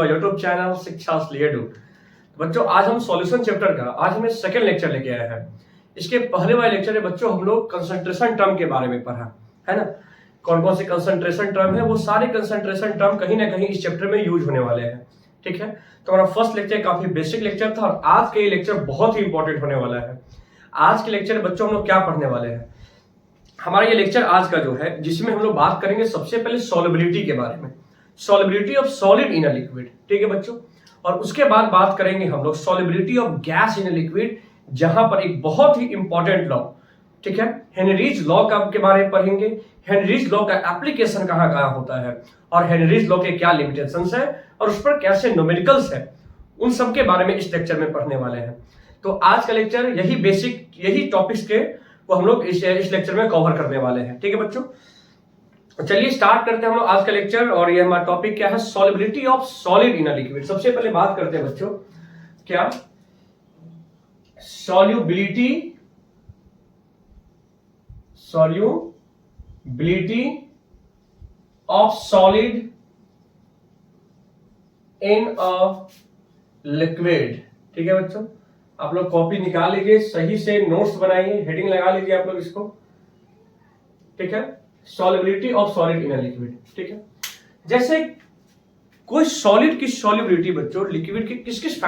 To YouTube channel शिक्षा स्लेडू। बच्चों आज हम सॉल्यूशन चैप्टर का आज हमें सेकंड लेक्चर लेके आए हैं। इसके पहले वाले लेक्चर में बच्चों हम लोग कंसंट्रेशन टर्म के बारे में पढ़ा है ना। कौन कौन से कंसंट्रेशन टर्म है, वो सारे कंसंट्रेशन टर्म कहीं ना कहीं इस चैप्टर में यूज होने वाले हैं। ठीक है, तो हमारा फर्स्ट लेक्चर काफी बेसिक लेक्चर था और आज का ये लेक्चर बहुत ही इंपॉर्टेंट होने वाला है। आज के लेक्चर में बच्चों हम लोग क्या पढ़ने वाले हैं, हमारा ये लेक्चर आज का जो है जिसमें हम लोग बात करेंगे सबसे पहले सॉल्युबिलिटी के बारे में, solubility of solid in a liquid. ठीक है बच्चों, और उसके बाद बात करेंगे हम लोग solubility of gas in a liquid, जहां पर एक बहुत ही इंपॉर्टेंट लॉ, ठीक है, हेनरीज लॉ के बारे में पढ़ेंगे। हेनरीज लॉ का एप्लीकेशन कहाँ कहाँ होता है और हेनरीज लॉ के क्या लिमिटेशंस है और उस पर कैसे न्यूमेरिकल्स है, उन सब के बारे में इस लेक्चर में पढ़ने वाले हैं। तो आज का लेक्चर यही बेसिक यही टॉपिक्स के वो हम लोग इस लेक्चर में कवर करने वाले हैं। ठीक है बच्चों, चलिए स्टार्ट करते हैं हम लोग आज का लेक्चर। और ये हमारा टॉपिक क्या है, solubility of solid in a liquid. सबसे पहले बात करते हैं बच्चों क्या solubility of solid in a liquid. ठीक है बच्चों, आप लोग कॉपी निकाल लीजिए, सही से नोट्स बनाइए, हेडिंग लगा लीजिए आप लोग इसको। ठीक है, solubility of solid in a liquid. ठीक है, जैसे कोई सॉलिड की सॉल्युबिलिटी बच्चों लिक्विड के किस किस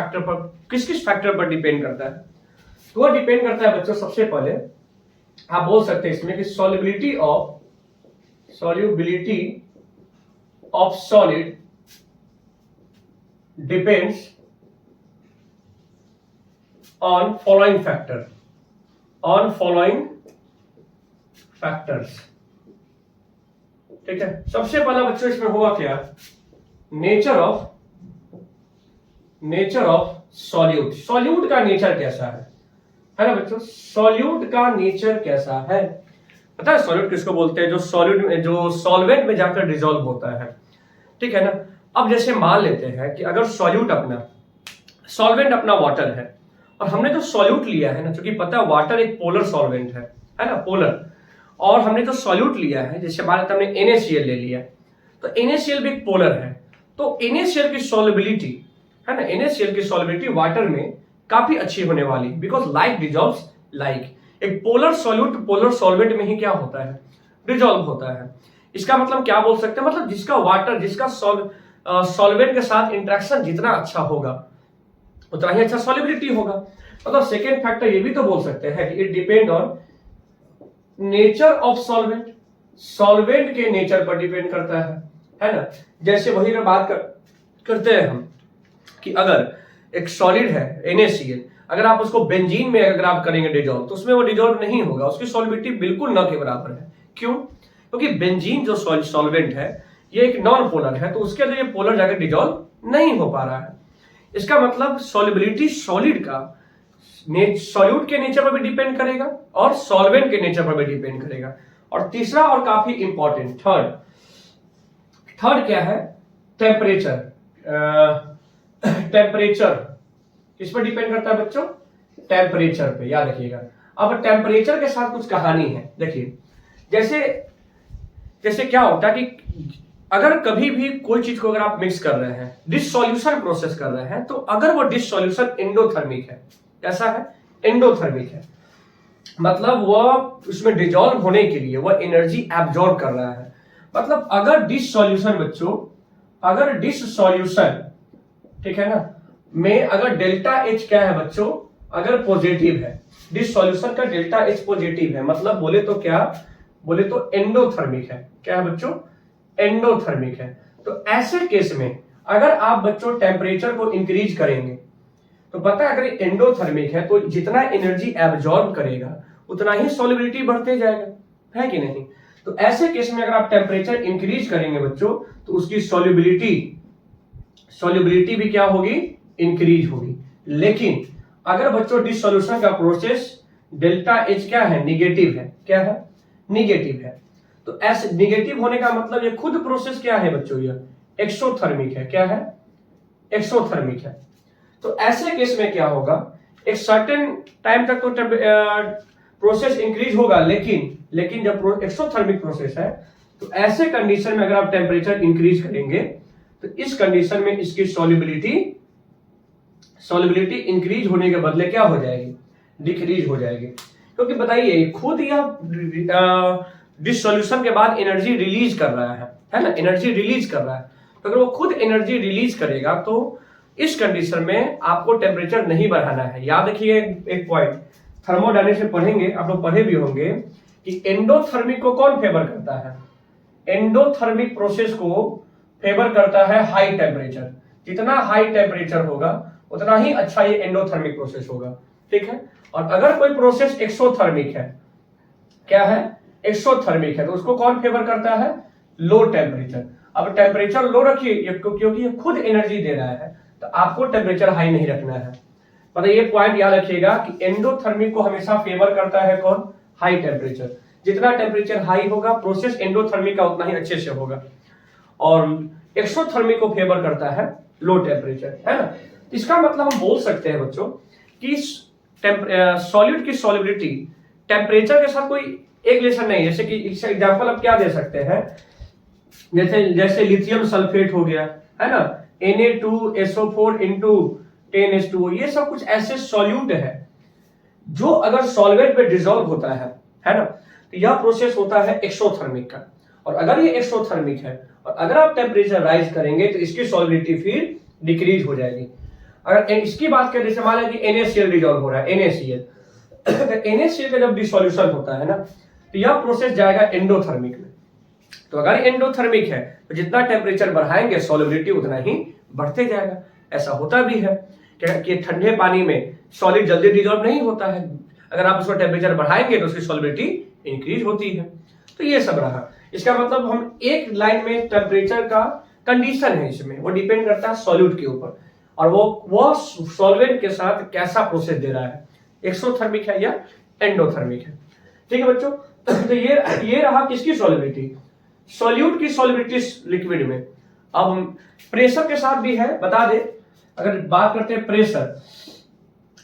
फैक्टर पर डिपेंड करता है, तो वो डिपेंड करता है बच्चों। सबसे पहले आप बोल सकते हैं इसमें कि solubility of solid depends on following factors। ठीक है, सबसे पहला बच्चों इसमें हुआ क्या, नेचर ऑफ सॉल्यूट का नेचर कैसा है ना बच्चों। सॉल्यूट का नेचर कैसा है, पता है सॉल्यूट किसको बोलते हैं, जो सॉल्वेंट में जाकर डिसॉल्व होता है। ठीक है ना। अब जैसे मान लेते हैं कि अगर सॉल्वेंट अपना वाटर है और हमने जो सॉल्यूट लिया है ना, क्योंकि पता है वाटर एक पोलर सॉल्वेंट है ना, पोलर, और हमने जो सॉल्यूट लिया है जैसे मान लेते हमने NaCl ले लिया, तो NaCl भी एक पोलर है, तो NaCl की सॉल्युबिलिटी है ना, NaCl की सॉल्युबिलिटी वाटर में काफी अच्छी होने वाली, बिकॉज लाइक डिसॉल्व्स लाइक। एक पोलर सॉल्यूट पोलर सॉल्वेंट में ही क्या होता है, डिसॉल्व होता है। इसका मतलब क्या बोल सकते हैं, मतलब जिसका सॉल्वेंट के साथ इंटरेक्शन जितना अच्छा होगा उतना ही अच्छा सॉल्युबिलिटी होगा। मतलब सेकेंड फैक्टर ये भी तो बोल सकते हैं कि it depend on nature of solvent के नेचर पर डिपेंड करता है ना। जैसे वही में बात करते हैं हम कि अगर एक सॉलिड है NaCl, अगर आप उसको बेंजीन में अगर आप करेंगे डिसॉल्व, तो उसमें वो डिसॉल्व नहीं होगा, उसकी सॉल्युबिलिटी बिल्कुल न के बराबर है। क्यों, क्योंकि बेंजीन जो सॉल्वेंट है ये एक नॉन पोलर है, तो उसके अंदर ये पोलर जाकर डिसॉल्व नहीं हो पा रहा है। इसका मतलब सॉल्युबिलिटी सॉलिड का सॉल्यूट के नेचर पर भी डिपेंड करेगा और सॉल्वेंट के नेचर पर भी डिपेंड करेगा। और तीसरा और काफी इंपॉर्टेंट थर्ड क्या है, टेम्परेचर किस पर डिपेंड करता है बच्चों, टेम्परेचर पे, याद रखिएगा। अब टेम्परेचर के साथ कुछ कहानी है, देखिए जैसे क्या होता है कि अगर कभी भी कोई चीज को अगर आप मिक्स कर रहे हैं, डिसॉल्यूशन प्रोसेस कर रहे हैं, तो अगर वो डिसॉल्यूशन एंडोथर्मिक है, कैसा है, एंडोथर्मिक है, मतलब वह उसमें डिसॉल्व होने के लिए वह एनर्जी एब्जॉर्ब कर रहा है। मतलब अगर डिसॉल्यूशन बच्चों, अगर डिसॉल्यूशन, ठीक है ना, में अगर डेल्टा H क्या है बच्चों, अगर पॉजिटिव है, डिसॉल्यूशन का डेल्टा H पॉजिटिव है, मतलब बोले तो एंडोथर्मिक है। क्या है बच्चों, एंडोथर्मिक है। तो ऐसे केस में अगर आप बच्चों टेम्परेचर को इंक्रीज करेंगे, तो पता है अगर एंडोथर्मिक है तो जितना एनर्जी एब्जॉर्ब करेगा उतना ही सॉल्युबिलिटी बढ़ते जाएगा, है कि नहीं। तो ऐसे केस में अगर आप टेम्परेचर इंक्रीज करेंगे बच्चों, तो उसकी सॉल्युबिलिटी भी क्या होगी, इंक्रीज होगी। लेकिन अगर बच्चों डिसॉल्यूशन का प्रोसेस डेल्टा H क्या है, निगेटिव है, क्या है, निगेटिव है, तो ऐसे निगेटिव होने का मतलब ये खुद प्रोसेस क्या है बच्चों, ये एक्सोथर्मिक है। क्या है, एक्सोथर्मिक है। तो ऐसे केस में क्या होगा, एक सर्टेन टाइम तक तो प्रोसेस इंक्रीज होगा, लेकिन जब एक्सोथर्मिक प्रोसेस है, तो ऐसे कंडीशन में अगर आप टेम्परेचर इंक्रीज करेंगे तो इस कंडीशन में इसकी सॉल्युबिलिटी इंक्रीज होने के बदले क्या हो जाएगी, डिक्रीज हो जाएगी। क्योंकि बताइए खुद यह डिसोल्यूशन के बाद एनर्जी रिलीज कर रहा है ना, एनर्जी रिलीज कर रहा है। तो अगर वो खुद एनर्जी रिलीज करेगा तो इस कंडीशन में आपको टेम्परेचर नहीं बढ़ाना है। याद रखिए एक पॉइंट, थर्मोडायनेमिक्स में पढ़ेंगे, आप लोग पढ़े भी होंगे कि एंडोथर्मिक को कौन फेवर करता है, एंडोथर्मिक प्रोसेस को फेवर करता है हाई टेम्परेचर। जितना हाई टेम्परेचर होगा उतना ही अच्छा ये एंडोथर्मिक प्रोसेस होगा, ठीक है। और अगर कोई प्रोसेस एक्सोथर्मिक है, क्या है, एक्सोथर्मिक है, तो उसको कौन फेवर करता है, लो टेम्परेचर। अब टेम्परेचर लो रखिए क्योंकि ये खुद एनर्जी दे रहा है, तो आपको टेम्परेचर हाई नहीं रखना है। मतलब ये पॉइंट याद रखिएगा कि एंडोथर्मिक को हमेशा फेवर करता है कौन, हाई टेम्परेचर। जितना टेम्परेचर हाई होगा प्रोसेस एंडोथर्मिक का उतना ही अच्छे से होगा, और एक्सोथर्मिक को फेवर करता है लो टेम्परेचर, है ना। इसका मतलब हम बोल सकते हैं बच्चों कि सॉलिड की सॉलिबिलिटी टेम्परेचर के साथ कोई एक रिलेशन नहीं है। जैसे कि एग्जांपल आप क्या दे सकते हैं, जैसे लिथियम सल्फेट हो गया, है ना, Na2SO4 into 10H2O, ये सब कुछ ऐसे सॉल्यूट है जो अगर सॉल्वेंट में डिसॉल्व होता है ना, तो यह प्रोसेस होता है एक्सोथर्मिक का। और अगर ये एक्सोथर्मिक है और अगर आप टेम्परेचर राइज करेंगे तो इसकी सॉलिबिलिटी फिर डिक्रीज हो जाएगी। अगर इसकी बात करें, जैसे मान लें कि NaCl डिसॉल्व हो रहा है, NaCl तो NaCl का जब डिसॉल्यूशन होता है ना, तो यह प्रोसेस जाएगा एंडोथर्मिक में। तो अगर एंडोथर्मिक है तो जितना टेम्परेचर बढ़ाएंगे सॉलिबिलिटी उतना ही बढ़ते जाएगा। ऐसा होता भी है कि ठंडे पानी में सॉलिड जल्दी डिसॉल्व नहीं होता है, अगर आप उसका टेम्परेचर बढ़ाएंगे तो उसकी सॉलिबिलिटी इंक्रीज होती है। तो ये सब रहा। इसका मतलब हम एक लाइन में टेम्परेचर का कंडीशन है, इसमें वो डिपेंड करता है सॉल्यूट के ऊपर, और वो सॉल्वेंट के साथ कैसा प्रोसेस दे रहा है, एक्सोथर्मिक है या एंडोथर्मिक है, ठीक है बच्चों। तो ये रहा किसकी सॉलिबिलिटी, सॉल्यूट की सॉलिबिलिटी लिक्विड में। अब प्रेशर के साथ भी है, बता दे, अगर बात करते हैं प्रेशर,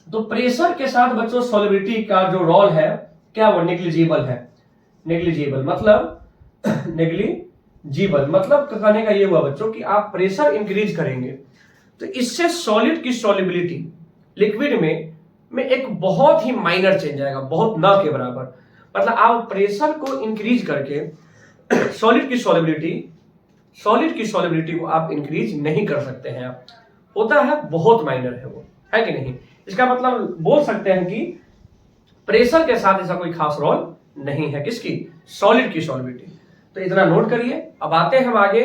तो प्रेशर के साथ बच्चों सॉलिबिलिटी का जो रोल है क्या, वो नेग्लिजिबल है। नेग्लिजिबल मतलब कहने का ये हुआ बच्चों कि आप प्रेशर इंक्रीज करेंगे तो इससे सॉलिड की सॉलिबिलिटी लिक्विड में एक बहुत ही माइनर चेंज आएगा, बहुत ना के बराबर। मतलब आप प्रेशर को इंक्रीज करके सॉलिड की सॉलिबिलिटी को आप इंक्रीज नहीं कर सकते हैं। आप होता है बहुत माइनर है वो, है कि नहीं। इसका मतलब बोल सकते हैं कि प्रेशर के साथ ऐसा कोई खास रोल नहीं है किसकी, सॉलिड की सॉलिबिलिटी। तो इतना नोट करिए। अब आते हैं हम आगे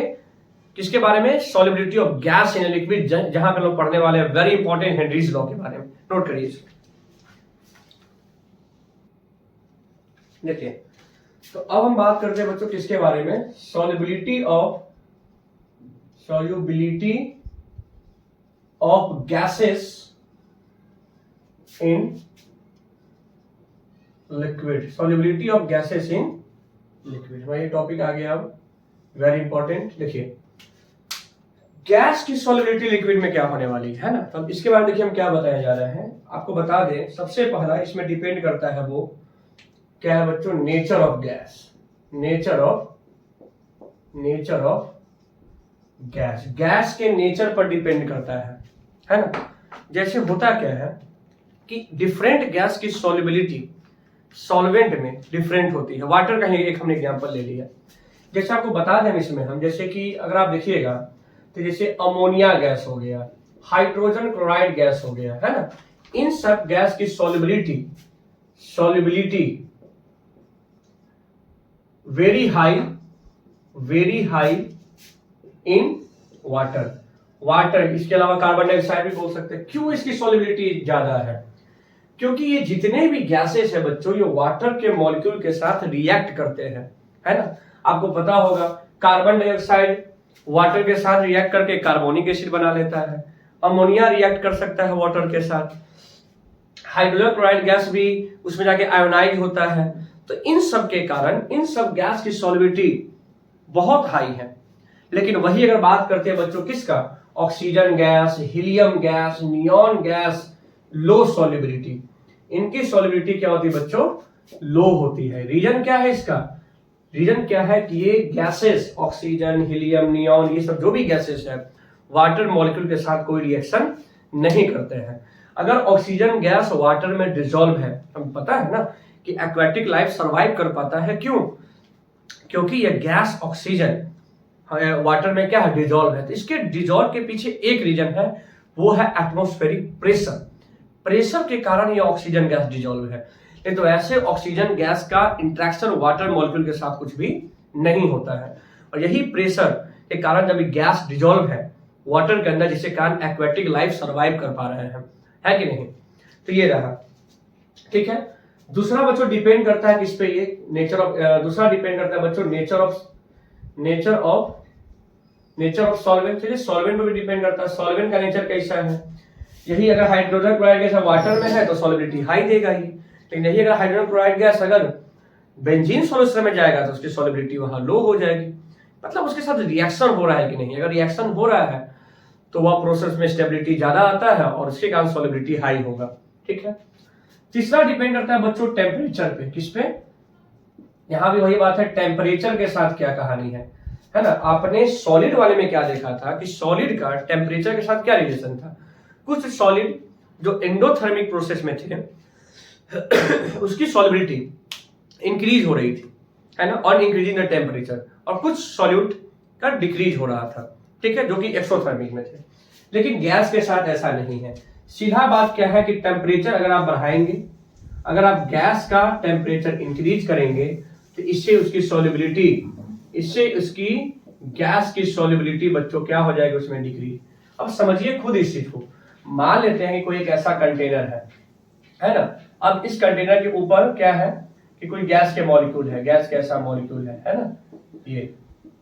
किसके बारे में, solubility of gas in liquid, जहां पे लोग पढ़ने वाले हैं वेरी इंपॉर्टेंट हेनरीज लॉ के बारे में। नोट करिए इसको, देखिए। तो अब हम बात करते हैं बच्चों किसके बारे में, solubility of gases in liquid, solubility of gases in liquid, वही टॉपिक आ गया अब, वेरी इंपॉर्टेंट। देखिए गैस की सॉल्युबिलिटी लिक्विड में क्या होने वाली है ना, तो अब इसके बारे में देखिए हम क्या बताया जा रहे हैं। आपको बता दें, सबसे पहला इसमें डिपेंड करता है वो क्या है बच्चों, nature of gas. Nature of gas के नेचर पर डिपेंड करता है ना। जैसे होता क्या है कि डिफरेंट गैस की सॉल्युबिलिटी सॉल्वेंट में डिफरेंट होती है। वाटर का ही एक हमने एग्जांपल ले लिया। जैसे आपको बता दें इसमें हम, जैसे कि अगर आप देखिएगा तो जैसे अमोनिया गैस हो गया, हाइड्रोजन क्लोराइड गैस हो गया, है ना, इन सब गैस की solubility very high in water. इसके अलावा कार्बन डाइऑक्साइड भी बोल सकते हैं। क्यों इसकी सॉल्युबिलिटी ज्यादा है, क्योंकि ये जितने भी गैसेस है बच्चों ये वाटर के मॉलिक्यूल के साथ रिएक्ट करते हैं, है ना। आपको पता होगा कार्बन डाइऑक्साइड वाटर के साथ रिएक्ट करके कार्बोनिक एसिड बना लेता है, अमोनिया रिएक्ट कर सकता है वाटर के साथ, हाइड्रोजन क्लोराइड गैस भी उसमें जाके आयोनाइज होता है। तो इन सब के कारण इन सब गैस की सॉल्युबिलिटी बहुत हाई है। लेकिन वही अगर बात करते हैं बच्चों किसका, oxygen gas, helium gas, neon gas, low solubility, इनकी सॉल्युबिलिटी क्या होती है बच्चों, लो होती है। रीजन क्या है इसका, रीजन क्या है कि ये गैसेस, ऑक्सीजन, हीलियम, नियॉन, ये सब जो भी गैसेस है वाटर मॉलिक्यूल के साथ कोई रिएक्शन नहीं करते हैं। अगर ऑक्सीजन गैस वाटर में डिसॉल्व है, हमें पता है ना कि एक्वेटिक लाइफ सरवाइव कर पाता है। क्यों? क्योंकि ये गैस ऑक्सीजन वाटर में क्या है, डिसॉल्व है। तो इसके डिसॉल्व के पीछे एक रीजन है, वो है एटमॉस्फेरिक प्रेशर। प्रेशर के कारण ये ऑक्सीजन गैस डिसॉल्व है। नहीं तो ऐसे ऑक्सीजन गैस का इंट्रैक्शन वाटर मॉलिक्यूल के साथ कुछ भी नहीं होता है। और यही प्रेशर के कारण जब गैस डिसॉल्व है वाटर के अंदर, जिसके कारण एक्वेटिक लाइफ सरवाइव कर पा रहे हैं, है कि नहीं? तो ये रहा, ठीक है। दूसरा बच्चों डिपेंड करता है किस पे, ये नेचर ऑफ, दूसरा डिपेंड करता है बच्चों नेचर ऑफ सॉल्वेंट। चलिए सॉल्वेंट पे भी डिपेंड करता है, सॉल्वेंट का नेचर कैसा है। यही अगर हाइड्रोजन क्लोराइड गैस वाटर में है तो सॉलिबिलिटी हाई देगा ही, लेकिन यही अगर हाइड्रोजन क्लोराइड गैस अगर बेंजीन सॉल्यूशन में जाएगा तो उसकी सॉलिबिलिटी वहां लो हो जाएगी। मतलब उसके साथ रिएक्शन हो रहा है कि नहीं। अगर रिएक्शन हो रहा है तो वह प्रोसेस में स्टेबिलिटी ज्यादा आता है और उसके कारण सॉलिबिलिटी हाई होगा, ठीक है। तीसरा डिपेंड करता है बच्चों टेम्परेचर पे। किस पे? यहां भी वही बात है, टेम्परेचर के साथ क्या कहानी है ना। आपने सॉलिड वाले में क्या देखा था कि सॉलिड का टेम्परेचर के साथ क्या रिलेशन था। कुछ सॉलिड जो एंडोथर्मिक प्रोसेस में थे उसकी सॉलिबिलिटी इंक्रीज हो रही थी, है ना, ऑन इंक्रीजिंग द टेम्परेचर, और कुछ सॉल्यूट का डिक्रीज हो रहा था, ठीक है, जो कि एक्सोथर्मिक में थे। लेकिन गैस के साथ ऐसा नहीं है। सीधा बात क्या है कि टेम्परेचर अगर आप बढ़ाएंगे, अगर आप गैस का टेम्परेचर इंक्रीज करेंगे तो इससे उसकी सॉल्युबिलिटी, इससे उसकी गैस की सॉल्युबिलिटी बच्चों क्या हो जाएगी, उसमें डिक्रीज। अब समझिए खुद इस चीज को। मान लेते हैं कि कोई एक ऐसा कंटेनर है ना। अब इस कंटेनर के ऊपर क्या है कि कोई गैस के मॉलिक्यूल है, गैस कैसा मॉलिक्यूल है ना, ये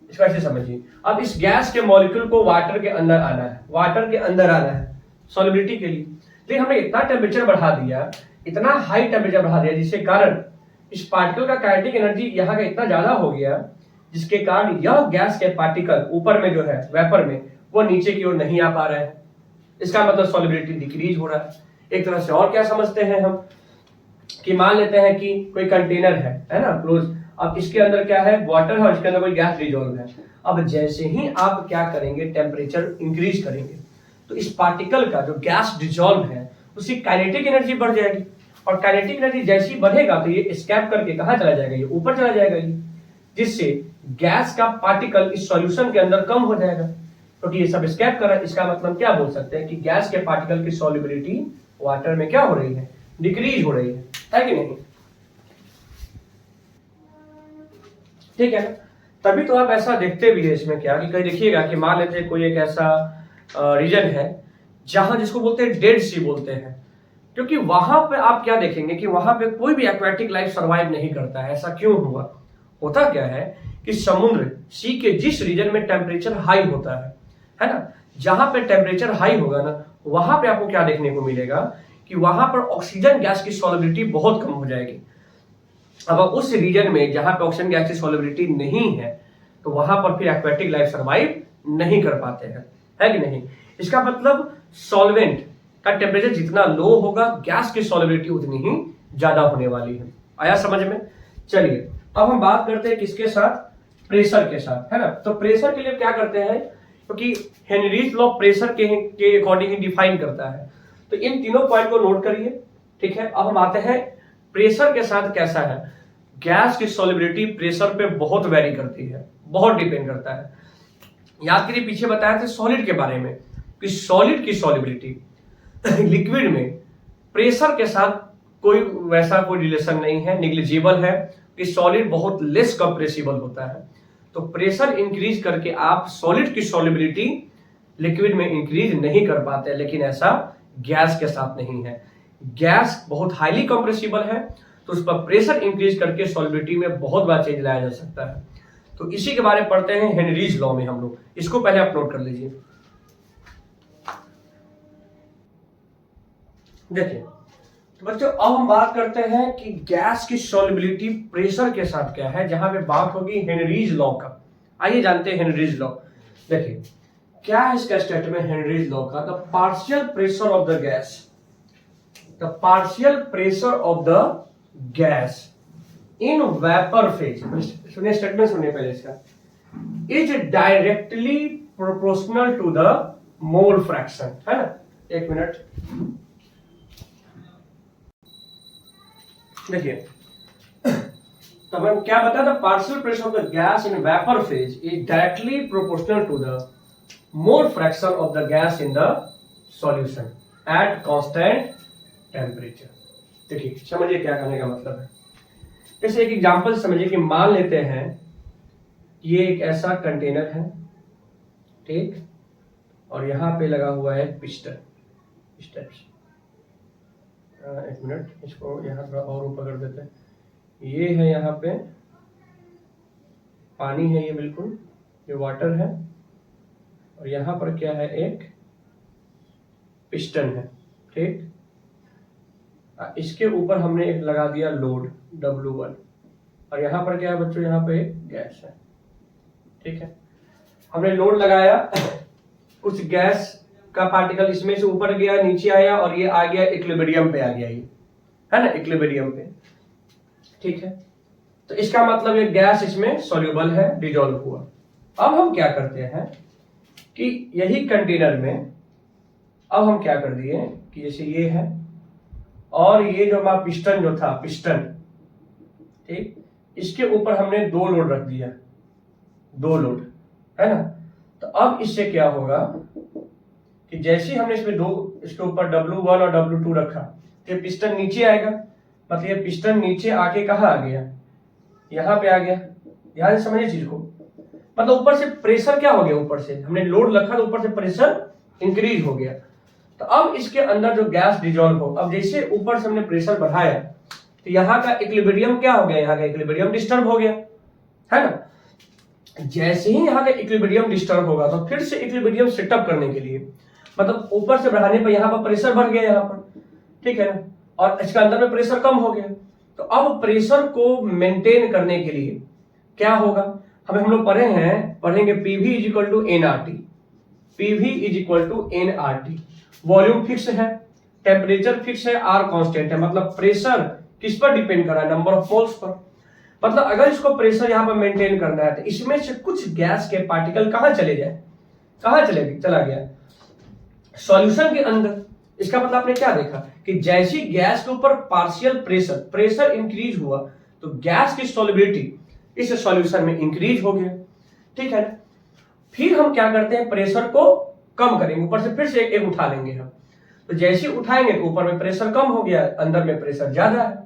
इसको ऐसे समझिए। अब इस गैस के मॉलिक्यूल को वाटर के अंदर आना है, वाटर के अंदर आना है सॉलिबिलिटी के लिए। लेकिन हमने इतना टेम्परेचर बढ़ा दिया, इतना हाई टेम्परेचर बढ़ा दिया, जिसके कारण इस पार्टिकल का काइनेटिक एनर्जी यहाँ का इतना ज्यादा हो गया, जिसके कारण यह गैस के पार्टिकल ऊपर में जो है वेपर में, वो नीचे की ओर नहीं आ पा रहे हैं। इसका मतलब सॉलिबिलिटी डिक्रीज हो रहा है। एक तरह से और क्या समझते हैं हम कि मान लेते हैं कि कोई कंटेनर है ना, क्लोज। अब इसके अंदर क्या है, वाटर है, और इसके अंदर कोई गैस डिसॉल्व है। अब जैसे ही आप क्या करेंगे, टेम्परेचर इंक्रीज करेंगे, तो इस पार्टिकल का जो गैस डिसॉल्व है उसकी काइनेटिक एनर्जी बढ़ जाएगी, और काइनेटिक एनर्जी जैसी बढ़ेगा तो ये एस्केप करके कहां चला जाएगा, ये ऊपर चला जाएगा ये, जिससे गैस का पार्टिकल इस सॉल्यूशन के अंदर कम हो जाएगा, क्योंकि ये सब एस्केप कर रहा है। इसका मतलब क्या बोल सकते हैं कि गैस के पार्टिकल की सॉल्युबिलिटी वाटर में क्या हो रही है, डिक्रीज हो रही है कि नहीं, ठीक है ना। तभी तो आप ऐसा देखते भी है इसमें क्या कि कहीं देखिएगा कि मान लेते हैं कोई एक ऐसा रीजन है जहां, जिसको बोलते हैं डेड सी बोलते हैं, क्योंकि वहां पे आप क्या देखेंगे कि वहां पे कोई भी एक्वेटिक लाइफ सरवाइव नहीं करता है। ऐसा क्यों हुआ? होता क्या है कि समुद्र, सी के जिस रीजन में टेम्परेचर हाई होता है ना, जहां पे टेम्परेचर हाई होगा ना, वहां पे आपको क्या देखने को मिलेगा कि वहां पर ऑक्सीजन गैस की सॉलिबिलिटी बहुत कम हो जाएगी। अब उस रीजन में जहां पे ऑक्सीजन गैस की सॉलिबिलिटी नहीं है, तो वहां पर फिर एक्वेटिक लाइफ सरवाइव नहीं कर पाते हैं, है कि नहीं। इसका मतलब सॉल्वेंट का टेम्परेचर जितना लो होगा, गैस की सॉलिबिलिटी उतनी ही ज्यादा होने वाली है। आया समझ में? चलिए अब हम बात करते हैं किसके साथ, प्रेशर के साथ, है ना। तो प्रेशर के लिए क्या करते हैं, क्योंकि हेनरीज लॉ प्रेशर के अकॉर्डिंग ही डिफाइन करता है। तो इन तीनों पॉइंट को नोट करिए, ठीक है। अब हम आते हैं प्रेशर के साथ कैसा है। गैस की सॉलिबिलिटी प्रेशर पे बहुत वेरी करती है, बहुत डिपेंड करता है। याद करिए पीछे बताया था सॉलिड के बारे में कि सॉलिड की सॉलिबिलिटी लिक्विड में प्रेशर के साथ कोई वैसा कोई रिलेशन नहीं है, निग्लिजिबल है, कि सॉलिड बहुत लेस कंप्रेसिबल होता है। तो प्रेशर इंक्रीज करके आप सॉलिड की सॉलिबिलिटी लिक्विड में इंक्रीज नहीं कर पाते, लेकिन ऐसा गैस के साथ नहीं है। गैस बहुत हाईली कंप्रेसिबल है, तो उस पर प्रेशर इंक्रीज करके सॉलिबिलिटी में बहुत बड़ा चेंज लाया जा सकता है। तो इसी के बारे में पढ़ते हैं हेनरीज लॉ में हम लोग। इसको पहले आप नोट कर लीजिए। देखिए तो बच्चों अब हम बात करते हैं कि गैस की सॉलिबिलिटी प्रेशर के साथ क्या है, जहां पे बात होगी हेनरीज लॉ का। आइए जानते हैं हेनरीज लॉ। देखिए क्या है इसका स्टेटमेंट हेनरीज लॉ का, the partial pressure of the gas, the partial pressure of the gas in vapour phase, सुनिए स्टेटमेंट सुनिए पहले इसका, is directly proportional to the mole fraction, है ना। एक मिनट देखिए, तो मैं क्या बताया था, partial pressure of the gas in vapour phase is directly proportional to the mole fraction of the gas in the solution at constant temperature. देखिए समझिए क्या कहने का मतलब है। जैसे एक एग्जांपल समझिए कि मान लेते हैं ये एक ऐसा कंटेनर है, ठीक, और यहां पे लगा हुआ है पिस्टन, इस टाइप से। एक मिनट, इसको यहाँ थोड़ा और ऊपर कर देते हैं। ये है यहाँ पे पानी है, ये बिल्कुल ये वाटर है, और यहाँ पर क्या है, एक पिस्टन है, ठीक। इसके ऊपर हमने एक लगा दिया लोड W1, और यहाँ पर क्या है बच्चों, यहाँ पे एक गैस है, ठीक है। हमने लोड लगाया, कुछ गैस का पार्टिकल इसमें से ऊपर गया, नीचे आया, और ये आ गया इक्विलिब्रियम पे आ गया, ये है ना, इक्विलिब्रियम पे, ठीक है। तो इसका मतलब ये गैस इसमें सॉल्युबल है, डिजोल्व हुआ। अब हम क्या करते हैं कि यही कंटेनर में अब हम क्या कर दिए कि जैसे ये है, और ये जो हमारा पिस्टन जो था, पिस्टन, ठीक, इसके ऊपर हमने दो लोड रख दिया, दो लोड, है ना। तो अब इससे क्या होगा कि जैसे हमने इसमें दो, इसके ऊपर W1 और W2 रखा, तो ये पिस्टन नीचे आएगा, मतलब ये पिस्टन नीचे आके कहाँ आ गया, यहाँ पे आ गया। ध्यान से समझिए चीज को, मतलब ऊपर से प्रेशर क्या हो गया, ऊपर से हमने लोड रखा तो ऊपर से प्रेशर इंक्रीज हो गया। तो अब इसके अंदर जो गैस डिजोल्व हो, अब जैसे ऊपर से हमने प्रेशर बढ़ाया तो यहाँ का इक्विलिब्रियम क्या हो गया, यहाँ का इक्विलिब्रियम डिस्टर्ब हो गया, है ना। जैसे ही यहाँ का इक्विलिब्रियम डिस्टर्ब होगा तो फिर से इक्विलिब्रियम सेटअप करने के लिए, मतलब ऊपर से बढ़ाने पर यहाँ पर प्रेशर बढ़ गया यहाँ पर, ठीक है ना, और इसका अंदर में प्रेशर कम हो गया। तो अब प्रेशर को मेंटेन करने के लिए क्या होगा, हमें हम लोग पढ़ेंगे PV is equal to NRT, PV is equal to NRT। Volume fix है, टेम्परेचर फिक्स है, R कांस्टेंट है, मतलब प्रेशर किस पर डिपेंड कर रहा है, नंबर ऑफ मोल्स पर। मतलब अगर इसको प्रेशर यहाँ पर मेंटेन करना है तो इसमें से कुछ गैस के पार्टिकल कहाँ चले जाए, कहाँ चला गया, सॉल्यूशन के अंदर। इसका मतलब आपने क्या देखा कि जैसी गैस के ऊपर पार्शियल प्रेशर इंक्रीज हुआ तो गैस की सॉल्युबिलिटी इस सॉल्यूशन में इंक्रीज हो गया, ठीक है ना। फिर हम क्या करते हैं, प्रेशर को कम करेंगे, ऊपर से फिर से एक उठा लेंगे हम। तो जैसे उठाएंगे तो ऊपर में प्रेशर कम हो गया, अंदर में प्रेशर ज्यादा है।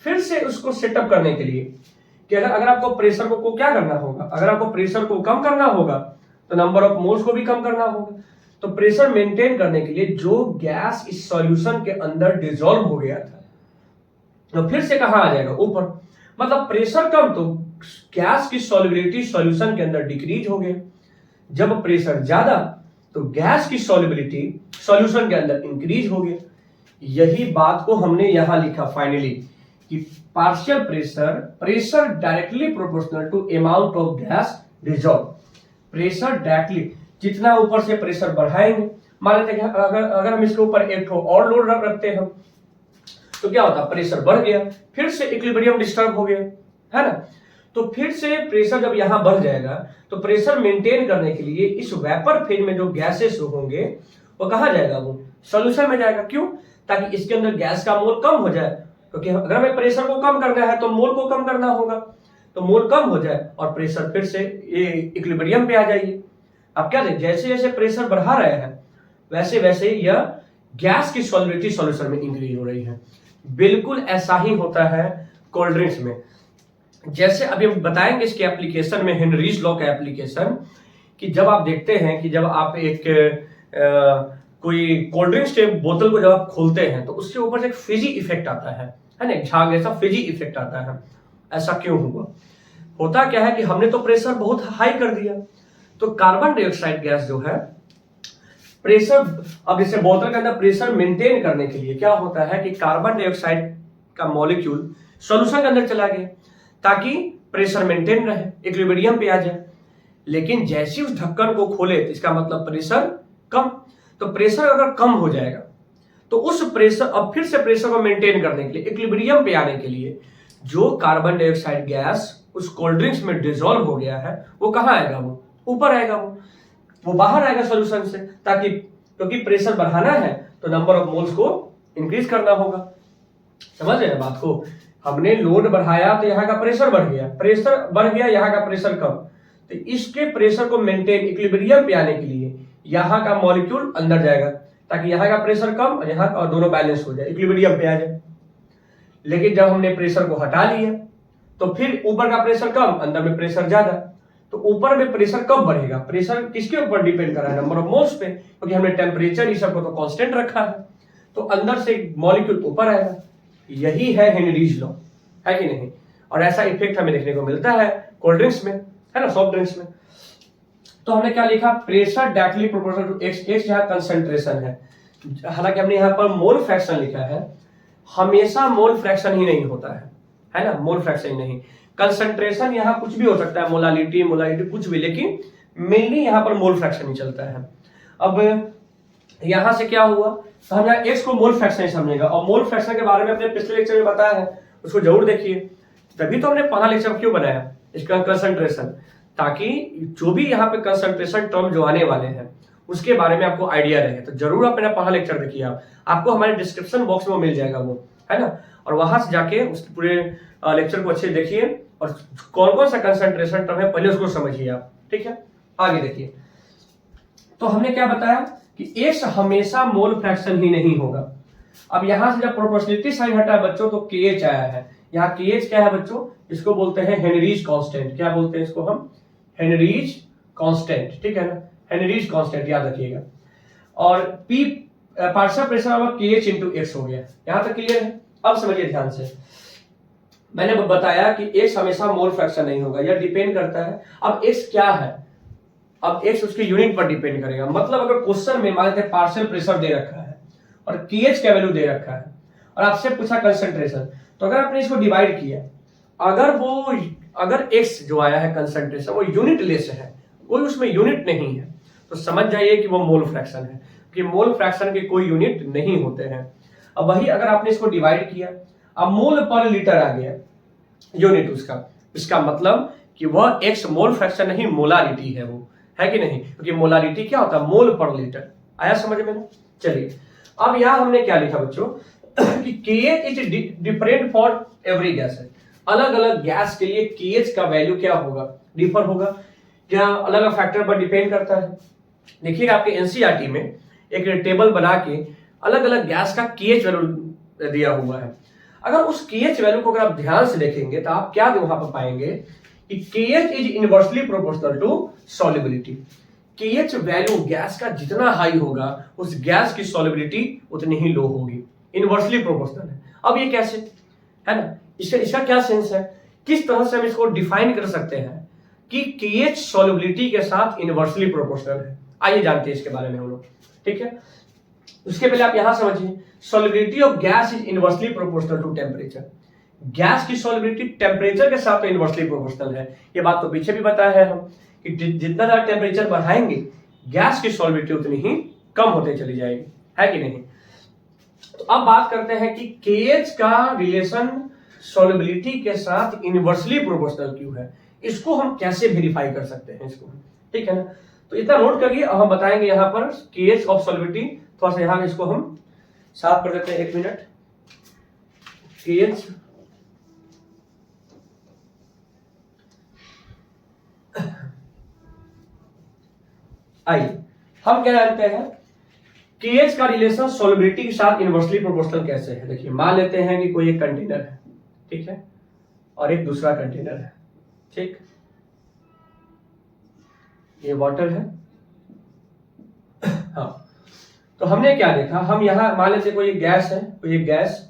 फिर से उसको सेटअप करने के लिए कि अगर आपको प्रेशर को क्या करना होगा, अगर आपको प्रेशर को कम करना होगा तो नंबर ऑफ मोल्स को भी कम करना होगा। तो प्रेशर मेंटेन करने के लिए जो गैस इस सॉल्यूशन के अंदर डिसॉल्व हो गया था तो फिर से कहां आ जाएगा, ऊपर। मतलब प्रेशर कम तो गैस की सॉल्युबिलिटी सॉल्यूशन के अंदर डिक्रीज हो गया, जब प्रेशर ज्यादा तो गैस की सॉल्युबिलिटी सॉल्यूशन के अंदर इंक्रीज हो गया। यही बात को हमने यहां लिखा फाइनली कि partial pressure directly proportional to amount of gas dissolve. Pressure directly, जितना ऊपर से प्रेशर बढ़ाएंगे, मान लेते हैं अगर हम इसके ऊपर एक और लोड रखते हैं तो क्या होता है, प्रेशर बढ़ गया, फिर से इक्विलिब्रियम डिस्टर्ब हो गया, है ना। तो फिर से प्रेशर जब यहां बढ़ जाएगा तो प्रेशर मेंटेन करने के लिए इस वेपर फेज में जो गैसेस होंगे वो कहां जाएगा, वो सॉल्यूशन में जाएगा। क्यों, ताकि इसके अंदर गैस का मोल कम हो जाए, क्योंकि अगर हमें प्रेशर को कम करना है तो मोल को कम करना होगा, तो मोल कम हो जाए और प्रेशर फिर से ये इक्विलिब्रियम पे आ जाइए। अब क्या देखें, जैसे जैसे प्रेशर बढ़ा रहे हैं वैसे वैसे यह गैस की सॉल्युबिलिटी सॉल्यूशन में इंक्रीज हो रही है। बिल्कुल ऐसा ही होता है कोल्ड ड्रिंक्स में। जैसे अभी हम बताएंगे इसके एप्लीकेशन में, हेनरीज लॉ का एप्लीकेशन, कि जब आप देखते हैं कि जब आप एक कोई कोल्ड ड्रिंक्स के बोतल को जब आप खोलते हैं तो उसके ऊपर से एक फिजी इफेक्ट आता है ना, एक झाग ऐसा फिजी इफेक्ट आता है। ऐसा क्यों हुआ, होता क्या है कि हमने तो प्रेशर बहुत हाई कर दिया, तो कार्बन डाइऑक्साइड गैस जो है प्रेशर, अब जैसे बोतल के अंदर प्रेशर मेंटेन करने के लिए क्या होता है कि कार्बन डाइऑक्साइड का मॉलिक्यूल सॉल्यूशन के अंदर चला गया ताकि प्रेशर मेंटेन रहे, इक्विलिब्रियम पे आ जाए। लेकिन जैसे उस ढक्कन को खोले तो इसका मतलब प्रेशर कम, तो प्रेशर अगर कम हो जाएगा तो उस प्रेशर, अब फिर से प्रेशर को मेंटेन करने के लिए, इक्विलिब्रियम पे आने के लिए जो कार्बन डाइऑक्साइड गैस उस कोल्ड ड्रिंक्स में डिजोल्व हो गया है वो कहाँ आएगा, वो ऊपर आएगा, वो बाहर आएगा सॉल्यूशन से, ताकि क्योंकि प्रेशर बढ़ाना है तो नंबर ऑफ मोल्स को इंक्रीज करना होगा। समझ रहे हैं बात को? हमने लोड बढ़ाया तो यहाँ का प्रेशर बढ़ गया, प्रेशर बढ़ गया, यहाँ का प्रेशर कम, तो इसके प्रेशर को मेंटेन इक्विलिब्रियम पे आने के लिए यहाँ का मॉलिक्यूल अंदर जाएगा, ताकि यहाँ का प्रेशर कम और यहाँ का दोनों बैलेंस हो जाए, इक्विलिब्रियम पे आ जाए। लेकिन जब हमने प्रेशर को हटा लिया तो फिर ऊपर का प्रेशर कम, अंदर में प्रेशर ज्यादा, तो ऊपर में प्रेशर कब बढ़ेगा? प्रेशर किसके ऊपर डिपेंड कर रहा है? नंबर ऑफ मोल्स पे, क्योंकि हमने टेम्परेचर इस सबको तो कांस्टेंट रखा है, तो अंदर से मॉलिक्यूल ऊपर आएगा। यही है हेनरीज लॉ, है कि नहीं? और ऐसा इफेक्ट हमें देखने को मिलता है कोल्ड ड्रिंक्स में, है ना, सॉफ्ट ड्रिंक्स में। तो हमने क्या लिखा? Pressure directly proportional to x, x यहाँ कंसंट्रेशन है, हालांकि हमने यहाँ पर मोल फ्रैक्शन लिखा है, हमेशा मोल फ्रैक्शन ही नहीं होता है ना, मोल फ्रैक्शन ही नहीं, कंसंट्रेशन यहाँ कुछ भी हो सकता है, मोलालिटी कुछ भी, लेकिन मेनली यहाँ पर मोल फ्रैक्शन ही चलता है। अब यहाँ से क्या हुआ, तो हम यहाँ एक्स को मोल फ्रैक्शन ही समझेगा, और मोल फ्रैक्शन के बारे में अपने पिछले लेक्चर में बताया है, उसको जरूर देखिए। तभी तो हमने पहला लेक्चर क्यों बनाया, इसका कंसंट्रेशन, ताकि जो भी यहाँ पे कंसंट्रेशन टर्म जो आने वाले हैं उसके बारे में आपको आइडिया रहे। तो जरूर अपना पहला लेक्चर देखिए, आपको हमारे डिस्क्रिप्शन बॉक्स में मिल जाएगा वो, है ना, और वहां से जाके उस पूरे लेक्चर को अच्छे देखिए और कौन कौन सा कंसंट्रेशन टर्म है पहले उसको समझिए आप, ठीक है। आगे देखिए, तो हमने क्या बताया कि एक्स हमेशा मोल फ्रैक्शन ही नहीं होगा। अब यहां से जब प्रोपोर्शनलिटी साइन हटा है बच्चों तो KH आया है, यहाँ KH क्या है बच्चों, इसको बोलते हैं हेनरीज कांस्टेंट। क्या बोलते हैं इसको हम? हेनरीज कांस्टेंट, ठीक है ना, हेनरीज कांस्टेंट याद रखिएगा। और P पार्शियल प्रेशर अब KH इंटू एक्स हो गया। यहां तक क्लियर है? अब समझिए ध्यान से, मैंने बताया कि एक्स हमेशा मोल फ्रैक्शन नहीं होगा, यह डिपेंड करता है। अब एक्स क्या है? अब एक्स उसके यूनिट पर डिपेंड करेगा। मतलब अगर क्वेश्चन में मान लेते हैं पार्शियल प्रेशर दे रखा है और KH का वैल्यू दे रखा है और आपसे पूछा कंसंट्रेशन, तो अगर आपने इसको डिवाइड किया, अगर एक्स जो आया है कंसंट्रेशन वो यूनिट लेस है, कोई उसमें यूनिट नहीं है, तो समझ जाइए कि वो मोल फ्रैक्शन है, कि मोल फ्रैक्शन के कोई यूनिट नहीं होते हैं। अब वही अगर आपने इसको डिवाइड किया, अब मोल पर लीटर आ गया यूनिट उसका, इसका मतलब कि वह एक्स मोल फ्रैक्शन नहीं, मोलारिटी है वो, है कि नहीं? क्योंकि मोलारिटी क्या होता है? मोल पर लीटर। आया समझ में? चलिए, अब यहां हमने क्या लिखा बच्चों कि KH is different for every gas है, अलग अलग गैस के लिए KH का वैल्यू क्या होगा? डिफर होगा। क्या अलग अलग फैक्टर पर डिपेंड करता है? देखिएगा आपके एनसीईआरटी में एक टेबल बना के अलग अलग गैस का KH वैल्यू दिया हुआ है। अगर उस KH वैल्यू को अगर आप ध्यान से देखेंगे तो आप क्या वहां पर पाएंगे कि KH is inversely proportional to solubility. KH value gas का जितना हाई होगा उस गैस की सॉल्युबिलिटी उतनी ही लो होगी, इनवर्सली प्रोपोर्शनल है। अब ये कैसे, है ना, इसका क्या सेंस है? किस तरह से हम इसको डिफाइन कर सकते हैं कि KH सॉल्युबिलिटी के साथ इनवर्सली प्रोपोर्शनल है? आइए जानते हैं इसके बारे में हम लोग, ठीक है। उसके पहले आप यहां समझिए, solubility of gas is inversely proportional to temperature. Gas की सॉल्युबिलिटी टेम्परेचर के साथ तो इनवर्सली प्रोपोर्शनल है। ये बात तो पीछे भी बताया है हम कि जितना ज्यादा टेम्परेचर बढ़ाएंगे गैस की सॉल्युबिलिटी उतनी ही कम होते चली जाएगी, है कि नहीं? तो अब बात करते हैं कि KH का रिलेशन सॉल्युबिलिटी के साथ इनवर्सली प्रोपोर्शनल क्यों है, इसको हम कैसे वेरीफाई कर सकते हैं इसको, ठीक है ना। तो इतना नोट करिए, अब हम बताएंगे यहाँ पर KH ऑफ सॉल्युबिलिटी। थोड़ा सा यहाँ इसको हम साफ कर देते हैं, एक मिनट। KH आइए हम क्या जानते हैं KH का रिलेशन सॉल्युबिलिटी के साथ इनवर्सली प्रोपोर्शनल कैसे है। देखिए, मान लेते हैं कि कोई एक कंटेनर है, ठीक है, और एक दूसरा कंटेनर है, ठीक, ये वाटर है। हाँ, तो हमने क्या देखा, हम यहां मान लेते कोई एक गैस है, कोई एक गैस,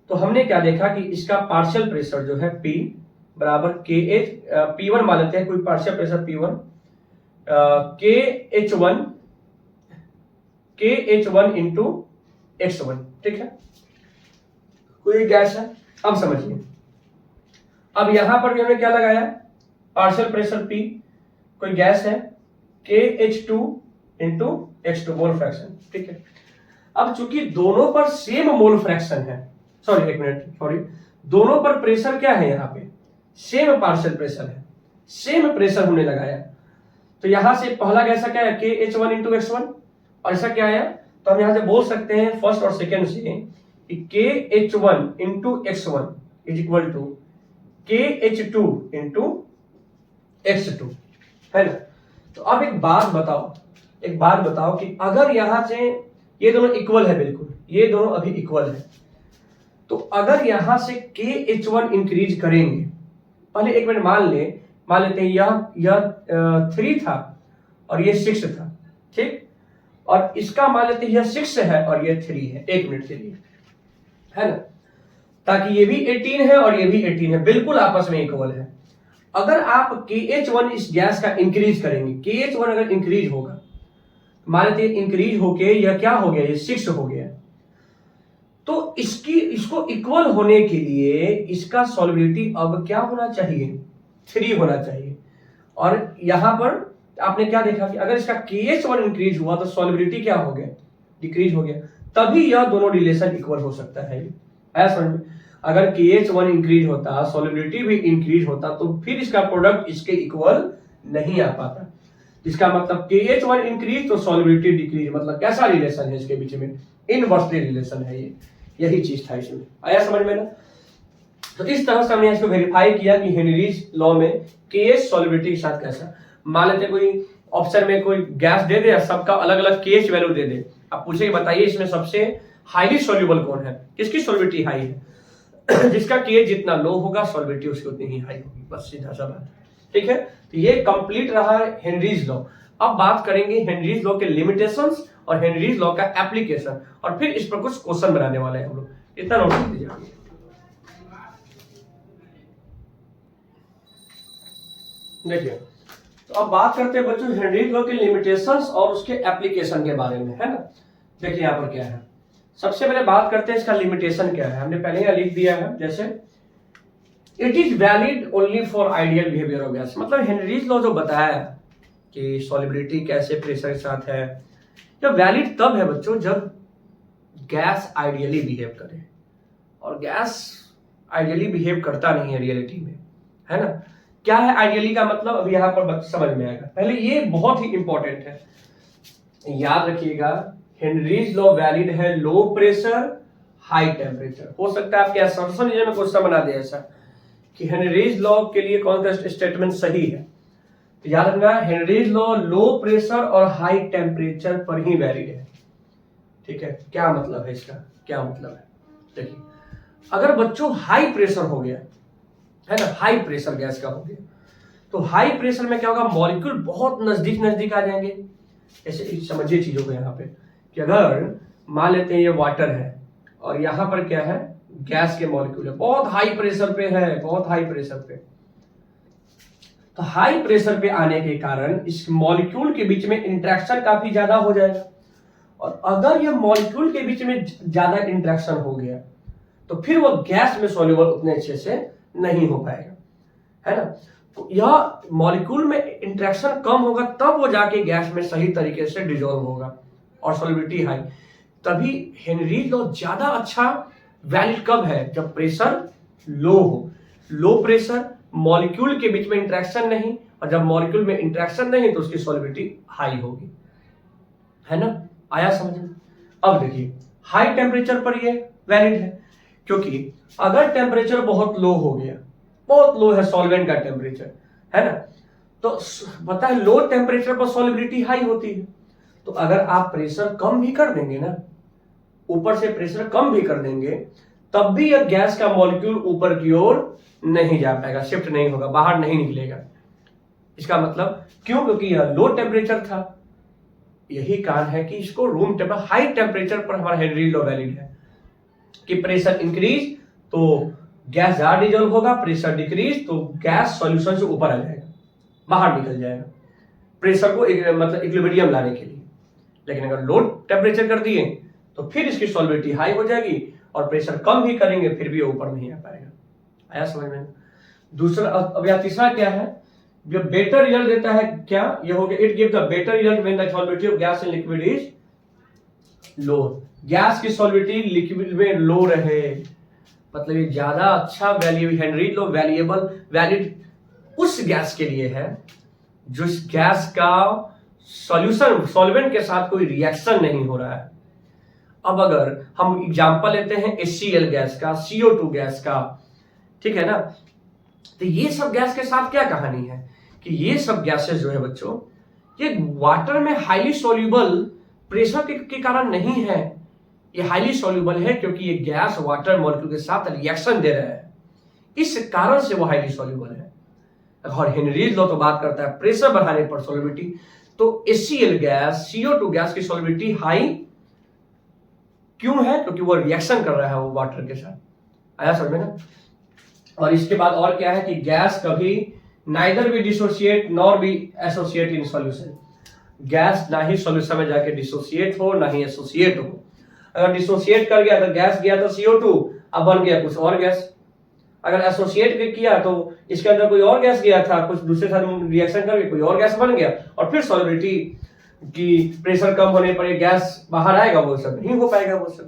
तो हमने क्या देखा कि इसका पार्शियल प्रेशर जो है P बराबर KH, P1 मान लेते हैं, कोई partial pressure P1 KH1 into X1, ठीक है, कोई गैस है। अब समझिए, अब यहां पर भी हमने क्या लगाया, पार्शियल प्रेशर P, कोई गैस है, KH2 into X2 mole fraction, ठीक है। अब चूंकि दोनों पर सेम मोल फ्रैक्शन है, सॉरी एक मिनट, सॉरी, दोनों पर प्रेशर क्या है, यहाँ पे सेम पार्शियल प्रेशर है, सेम प्रेशर हमने लगाया। तो यहां से पहला गैस क्या है, KH1 इंटू X1, और ऐसा क्या आया, तो हम यहां से बोल सकते हैं फर्स्ट और सेकेंड से कि KH1 into X1 is equal to KH2 into X2, है ना। तो अब एक बात बताओ कि अगर यहां से ये दोनों इक्वल है, बिल्कुल ये दोनों अभी इक्वल है, तो अगर यहां से KH1 इंक्रीज करेंगे, पहले एक मिनट मान लेते हैं यह 3 था और ये 6 था, ठीक, और इसका मान लेते हैं यह 6 है और ये 3 है, 1 मिनट के लिए, है ना, ताकि ये भी 18 है और ये भी 18 है, बिल्कुल आपस में इक्वल है। अगर आप KH1 इस गैस का इंक्रीज करेंगे, KH1 अगर इंक्रीज होगा, मान लेते हैं इंक्रीज होके यह क्या हो गया, ये 6 हो गया, तो इसको इक्वल होने के लिए इसका सॉल्युबिलिटी अब क्या होना चाहिए, 3 होना चाहिए। और यहां पर आपने क्या देखा कि अगर इसका KH1 इंक्रीज हुआ तो सॉल्युबिलिटी क्या हो गया, डिक्रीज हो गया, तभी यह दोनों रिलेशन इक्वल हो सकता है। समझ में, अगर KH1 इंक्रीज होता, सॉल्युबिलिटी भी इंक्रीज होता, तो फिर इसका प्रोडक्ट इसके इक्वल नहीं आ पाता। इसका मतलब KH1 इंक्रीज तो सॉल्युबिलिटी डिक्रीज, मतलब कैसा रिलेशन है इसके बीच में, इनवर्सली रिलेशन है ये, यही चीज था इसमें। आया समझ में ना। तो इस तरह से हमने इसको वेरीफाई किया कि हेनरीज लॉ में KH सॉल्युबिलिटी के साथ कैसा। मान लेते कोई ऑप्शन में कोई गैस दे दे, सबका अलग अलग KH वैल्यू दे दे, आप पूछेंगे बताइए इसमें सबसे हाईली सॉल्युबल कौन है, किसकी सॉल्युबिलिटी हाई है, जिसका KH जितना लो होगा सॉल्युबिलिटी उसकी उतनी ही हाई होगी, बस सीधा सा बात, ठीक है। तो ये कंप्लीट रहा हेनरीज लॉ। अब बात करेंगे हेनरीज लॉ के लिमिटेशंस और हेनरीज लॉ का एप्लीकेशन, और फिर इस पर कुछ क्वेश्चन बनाने वाले हैं हम लोग, इतना नोट कर लीजिए। देखिए, तो अब बात करते हैं बच्चों हेनरीज लॉ के लिमिटेशंस और उसके एप्लीकेशन के बारे में, है ना। देखिए यहाँ पर क्या है, सबसे पहले बात करते हैं इसका लिमिटेशन क्या है। हमने पहले ही लिख दिया है, जैसे it is valid only for ideal behaviour of gas, मतलब हेनरीज लॉ जो बताया कि सॉल्युबिलिटी कैसे प्रेशर के साथ है, यह वैलिड तब है बच्चों जब गैस आइडियली बिहेव करे, और गैस आइडियली बिहेव करता नहीं है रियलिटी में, है ना। क्या है आइडियली का मतलब, अब यहां पर समझ में आएगा। पहले ये बहुत ही इंपॉर्टेंट है, याद रखिएगा, हेनरीज लॉ वैलिड है लो प्रेशर हाई टेम्परेचर। हो सकता है आपके असम्पशन में क्वेश्चन बना दे ऐसा कि हेनरीज लॉ के लिए कौन सा स्टेटमेंट सही है, तो याद रखना हेनरीज लॉ लो प्रेशर और हाई टेम्परेचर पर ही वैलिड है, ठीक है। क्या मतलब है इसका, क्या मतलब है, देखिए अगर बच्चों हाई प्रेशर हो गया, है ना, हाई प्रेशर गैस का हो गया, तो हाई प्रेशर में क्या होगा, मॉलिक्यूल बहुत नजदीक आ जाएंगे। ऐसे समझिए चीजों को यहाँ पे कि अगर मान लेते हैं ये वाटर है और यहाँ पर क्या है, गैस के मॉलिक्यूल है, बहुत हाई प्रेशर पे है, बहुत हाई प्रेशर पे, तो हाई प्रेशर पे आने के कारण इस मॉलिक्यूल के बीच में इंटरेक्शन काफी ज्यादा हो जाएगा, और अगर ये मॉलिक्यूल के बीच में ज्यादा इंटरेक्शन हो गया तो फिर वो गैस में सॉल्युबल उतने अच्छे से नहीं हो पाएगा, है ना। तो यह मॉलिक्यूल में इंटरेक्शन कम होगा तब वो जाके गैस में सही तरीके से डिजोल्व होगा और सॉल्युबिलिटी हाई। तभी हेनरीज लॉ ज्यादा अच्छा वैलिड कब है, जब प्रेशर लो हो, लो प्रेशर, मॉलिक्यूल के बीच में इंटरेक्शन नहीं, और जब मॉलिक्यूल में इंटरेक्शन नहीं तो उसकी सॉल्युबिलिटी हाई होगी, है ना। आया समझ में। अब देखिए हाई टेम्परेचर पर ये वैलिड है, क्योंकि अगर टेम्परेचर बहुत लो हो गया, बहुत लो है सॉल्वेंट का टेम्परेचर, है ना, तो पता है लो टेम्परेचर पर सॉल्युबिलिटी हाई होती है। तो अगर आप प्रेशर कम भी कर देंगे ना, ऊपर से प्रेशर कम भी कर देंगे, तब भी यह गैस का मॉलिक्यूल ऊपर की ओर नहीं जा पाएगा, शिफ्ट नहीं होगा, बाहर नहीं निकलेगा। इसका मतलब क्यों, क्योंकि यह लो टेम्परेचर था। यही कारण है कि इसको रूम टेम्परेचर, हाई टेम्परेचर पर हमारा हेनरीज लॉ वैलिड है कि प्रेशर इंक्रीज तो गैस ज्यादा डिजोल्व होगा, प्रेशर डिक्रीज तो गैस सॉल्यूशन से ऊपर आ जाएगा, बाहर निकल जाएगा, प्रेशर को मतलब इक्विलिब्रियम लाने के लिए। लेकिन अगर लो टेम्परेचर कर दिए तो फिर इसकी सॉल्युबिलिटी हाई हो जाएगी, और प्रेशर कम भी करेंगे फिर भी ऊपर नहीं आ पाएगा। आया समझ में। दूसरा, अब यह तीसरा क्या है, जो बेटर रिजल्ट देता है, क्या ये हो गया, it give the better result when the solubility of gas in liquid is low. Gas की सॉल्युबिलिटी लिक्विड में लो रहे मतलब ये ज्यादा अच्छा हेनरी लॉ वैलिड उस गैस के लिए है जिस गैस का सॉल्वेंट के साथ कोई रिएक्शन नहीं हो रहा है। अब अगर हम एग्जांपल लेते हैं HCl गैस का, CO2 गैस का, ठीक है ना, तो ये सब गैस के साथ क्या कहानी है कि ये सब गैसेस जो है बच्चों, ये वाटर में हाईली सॉल्युबल प्रेशर के कारण नहीं है। ये हाईली सॉल्युबल है क्योंकि ये गैस वाटर मॉलिक्यूल के साथ रिएक्शन दे रहा है, इस कारण से वो हाईली सॉल्युबल है। और हेनरीज लॉ तो बात करता है प्रेशर बढ़ाने पर सॉल्युबिलिटी, तो HCl गैस, CO2 गैस की सॉल्युबिलिटी हाई क्यों है? क्योंकि वो रिएक्शन कर रहा है वो वाटर के साथ। आया समझ में ना? और इसके बाद और क्या है कि गैस कभी नाइदर भी डिसोसिएट नॉर भी एसोसिएट इन सॉल्यूशन। गैस ना ही सॉल्यूशन में जाके डिसोसिएट हो ना ही एसोसिएट हो। अगर डिसोसिएट कर गया तो गैस गया तो CO2, अब बन गया कुछ और गैस। अगर एसोसिएट किया तो इसके अंदर कोई और गैस गया था, कुछ दूसरे साथ रिएक्शन करके कोई और गैस बन गया, और फिर सॉल्युबिलिटी की प्रेशर कम होने पर ये गैस बाहर आएगा, वो सब नहीं हो पाएगा वो सब।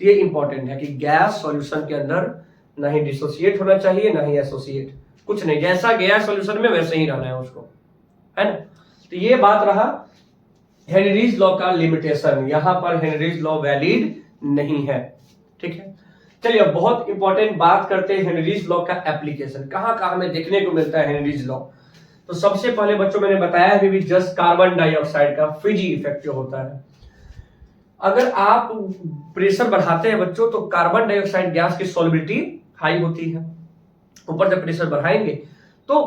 तो ये इंपॉर्टेंट है कि गैस सॉल्यूशन के अंदर ना ही डिसोसिएट होना चाहिए ना ही एसोसिएट, कुछ नहीं, जैसा गया सॉल्यूशन में वैसे ही रहना है उसको, है ना। तो ये बात रहा हेनरीज लॉ का लिमिटेशन, यहां पर हेनरीज लॉ वैलिड नहीं है, ठीक है। चलिए अब बहुत इंपॉर्टेंट बात करते हैं हेनरीज लॉ का एप्लीकेशन, कहां कहां हमें देखने को मिलता है हेनरीज लॉ। तो सबसे पहले बच्चों मैंने बताया अभी भी जस्ट कार्बन डाइऑक्साइड का फिजी इफेक्ट जो होता है, अगर आप प्रेशर बढ़ाते हैं बच्चों तो कार्बन डाइऑक्साइड गैस की सॉल्युबिलिटी हाई होती है। ऊपर जब प्रेशर बढ़ाएंगे तो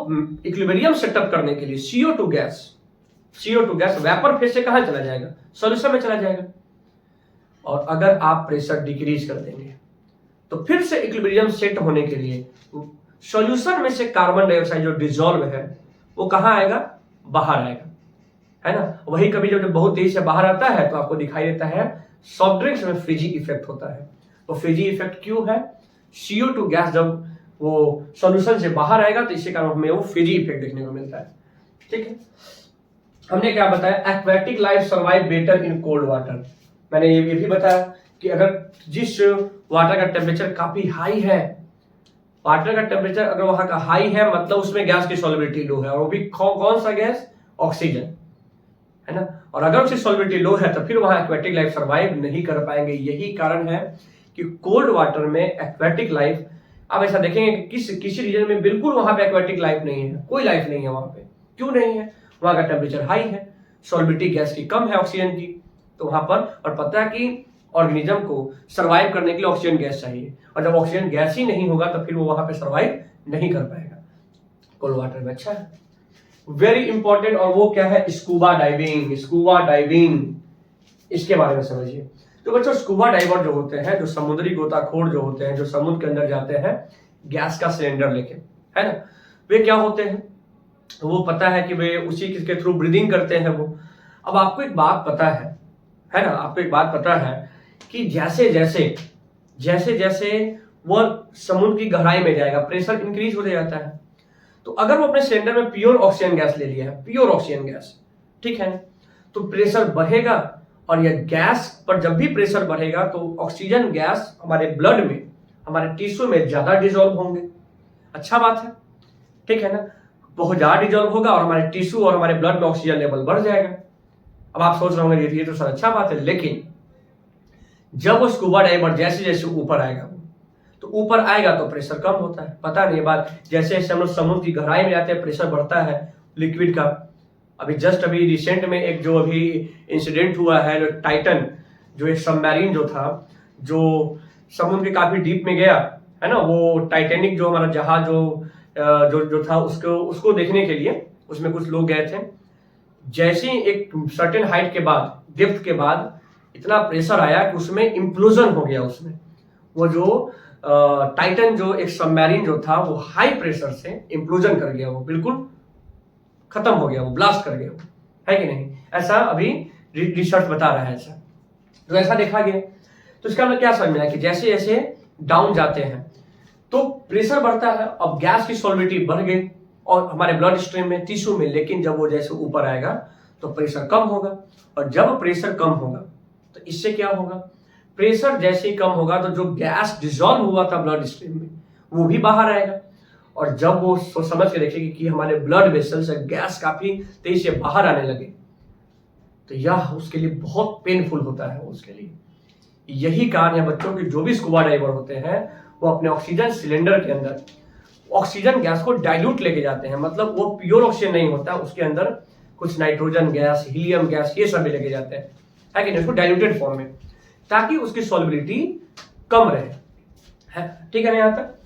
इक्विलिब्रियम सेटअप करने के लिए CO2 गैस वेपर फेज से कहां चला जाएगा? सॉल्यूशन में चला जाएगा। और अगर आप प्रेशर डिक्रीज कर देंगे तो फिर से इक्विलिब्रियम सेट होने के लिए सॉल्यूशन में से कार्बन डाइऑक्साइड जो डिसॉल्व है वो कहां आएगा? बाहर आएगा, है ना। वही कभी जब बहुत तेजी से बाहर आता है तो आपको दिखाई देता है सॉफ्ट ड्रिंक्स में फिजी इफेक्ट होता है। तो फिजी इफेक्ट क्यों है? CO2 गैस जब वो सॉल्यूशन से बाहर आएगा तो इसी कारण हमें वो फिजी इफेक्ट देखने को मिलता है, ठीक है। हमने क्या बताया? Aquatic life survive better in cold water. मैंने ये भी बताया कि अगर जिस वाटर का टेम्परेचर काफी हाई है, वाटर का टेम्परेचर अगर वहां का हाई है मतलब उसमें गैस की सॉल्युबिलिटी लो है, और वो भी कौन सा गैस? ऑक्सीजन, है ना। और अगर उसकी सॉल्युबिलिटी लो है तो फिर वहां एक्वेटिक लाइफ सर्वाइव नहीं कर पाएंगे। यही कारण है कि कोल्ड वाटर में एक्वेटिक लाइफ, आप ऐसा देखेंगे कि किसी रीजन में बिल्कुल वहां पे एक्वेटिक लाइफ नहीं है, कोई लाइफ नहीं है वहां पे। क्यों नहीं है? वहां का टेम्परेचर हाई है, सॉल्युबिलिटी गैस की कम है ऑक्सीजन की, तो वहां पर, और पता है कि ऑर्गेनिज्म को सर्वाइव करने के लिए ऑक्सीजन गैस चाहिए, और जब ऑक्सीजन गैस ही नहीं होगा तो फिर वो वहां पे सर्वाइव नहीं कर पाएगा। कोल्ड वाटर में अच्छा है, वेरी इंपॉर्टेंट। और वो क्या है? स्कूबा डाइविंग, इसके बारे में समझिए। तो बच्चों स्कूबा डाइवर जो होते हैं, जो समुद्री गोताखोर जो होते हैं, जो समुद्र के अंदर जाते हैं गैस का सिलेंडर लेके, है ना, वे क्या होते हैं? वो पता है कि वे उसी के थ्रू ब्रीदिंग करते हैं वो। अब आपको एक बात पता है ना, आपको एक बात पता है कि जैसे जैसे वो समुद्र की गहराई में जाएगा प्रेशर इंक्रीज होते जाता है। तो अगर वो अपने सिलेंडर में प्योर ऑक्सीजन गैस ले लिया है, प्योर ऑक्सीजन गैस, ठीक है, तो प्रेशर बढ़ेगा, और यह गैस पर जब भी प्रेशर बढ़ेगा तो ऑक्सीजन गैस हमारे ब्लड में, हमारे टिश्यू में ज्यादा डिसॉल्व होंगे। अच्छा बात है, ठीक है ना, बहुत ज्यादा डिसॉल्व होगा और हमारे टिश्यू और हमारे ब्लड में ऑक्सीजन लेवल बढ़ जाएगा। अब आप सोच रहे होंगे ये तो सर अच्छा बात है, लेकिन जब वो स्कूबा डाइवर जैसे जैसे ऊपर आएगा, तो ऊपर आएगा तो प्रेशर कम होता है। पता नहीं बात, जैसे जैसे हम लोग समुद्र की गहराई में जाते हैं प्रेशर बढ़ता है लिक्विड का। अभी रिसेंट में एक जो अभी इंसिडेंट हुआ है, जो टाइटन, जो एक सबमरीन जो था, जो समुद्र के काफी डीप में गया, है ना, वो टाइटेनिक जो हमारा जहाज जो था उसको देखने के लिए उसमें कुछ लोग गए थे। जैसे ही एक सर्टेन हाइट के बाद, डेप्थ के बाद इतना प्रेशर आया कि उसमें इम्प्लोजन हो गया। उसमें वो जो टाइटन जो एक सबमरीन जो था वो हाई प्रेशर से इम्प्लोजन कर गया, वो बिल्कुल खत्म हो गया, वो ब्लास्ट कर गया, है कि नहीं? ऐसा अभी रिसर्च बता रहा है ऐसा, तो ऐसा देखा गया। तो इसका मतलब क्या समझ में आया कि जैसे जैसे डाउन जाते हैं तो प्रेशर बढ़ता है। अब गैस की सॉल्युबिलिटी बढ़ गई और हमारे ब्लड स्ट्रीम में, टिश्यू में, लेकिन जब वो जैसे ऊपर आएगा तो प्रेशर कम होगा, और जब प्रेशर कम होगा तो इससे क्या होगा? प्रेशर जैसे ही कम होगा तो जो गैस डिजॉल्व हुआ था ब्लड स्ट्रीम में वो भी बाहर आएगा, और जब वो समझ के देखेगी कि हमारे ब्लड वेसल से गैस काफी तेजी से बाहर आने लगे, तो यह उसके लिए बहुत पेनफुल होता है उसके लिए। यही कारण है बच्चों की जो भी स्कूबा डाइवर होते हैं वो अपने ऑक्सीजन सिलेंडर के अंदर ऑक्सीजन गैस को डाइल्यूट लेके जाते हैं, मतलब वो प्योर ऑक्सीजन नहीं होता, उसके अंदर कुछ नाइट्रोजन गैस, हीलियम गैस, ये सब भी लेके जाते हैं, है कि नहीं, उसको डाइल्यूटेड फॉर्म में, ताकि उसकी सॉल्युबिलिटी कम रहे, है, ठीक है ना यहाँ तक।